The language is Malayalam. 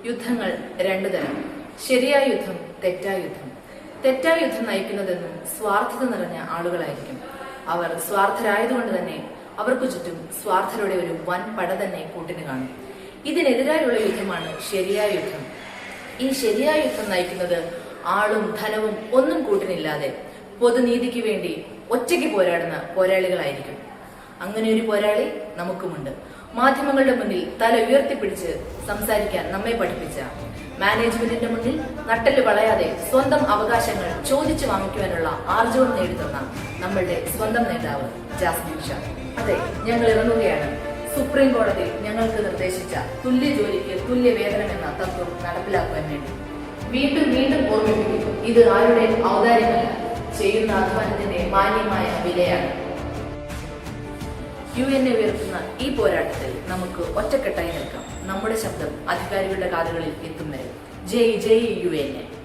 യുദ്ധങ്ങൾ രണ്ടു തരം. ശരിയായ യുദ്ധം, തെറ്റായ യുദ്ധം. തെറ്റായ യുദ്ധം നയിക്കുന്നതെന്നും സ്വാർത്ഥത നിറഞ്ഞ ആളുകളായിരിക്കും. അവർ സ്വാർത്ഥരായതുകൊണ്ട് തന്നെ അവർക്ക് ചുറ്റും സ്വാർത്ഥരുടെ ഒരു വൻ പട തന്നെ കൂട്ടിന് കാണും. ഇതിനെതിരായുള്ള യുദ്ധമാണ് ശരിയായ യുദ്ധം. ഈ ശരിയായ യുദ്ധം നയിക്കുന്നത് ആളും ധനവും ഒന്നും കൂട്ടിനില്ലാതെ പൊതുനീതിക്ക് വേണ്ടി ഒറ്റയ്ക്ക് പോരാടുന്ന പോരാളികളായിരിക്കും. അങ്ങനെ ഒരു പോരാളി നമുക്കുമുണ്ട്. മാധ്യമങ്ങളുടെ മുന്നിൽ തല ഉയർത്തിപ്പിടിച്ച് സംസാരിക്കാൻ നമ്മെ പഠിപ്പിച്ച, മാനേജ്മെന്റിന്റെ മുന്നിൽ നട്ടല് വളയാതെ സ്വന്തം അവകാശങ്ങൾ ചോദിച്ചു വാങ്ങിക്കുവാനുള്ള ആർജവം നേടിത്തന്ന നമ്മളുടെ സ്വന്തം നേതാവ് ജാസ്മിൻ ഷാ. അതെ, ഞങ്ങൾ ഇറങ്ങുകയാണ്. സുപ്രീം കോടതി ഞങ്ങൾക്ക് നിർദ്ദേശിച്ച തുല്യ ജോലിക്ക് തുല്യ വേതനം എന്ന തത്വം നടപ്പിലാക്കുവാൻ വേണ്ടി. വീണ്ടും വീണ്ടും ഓർമ്മിപ്പിക്കുന്നു, ഇത് ആരുടെ ഔദാര്യമല്ല, ചെയ്യുന്ന അധ്വാനത്തിന്റെ മാന്യമായ വിലയാണ്. UN ഉയർത്തുന്ന ഈ പോരാട്ടത്തിൽ നമുക്ക് ഒറ്റക്കെട്ടായി നിൽക്കാം. നമ്മുടെ ശബ്ദം അധികാരികളുടെ കാതുകളിൽ എത്തും വരെ. ജയ് ജയ് UN.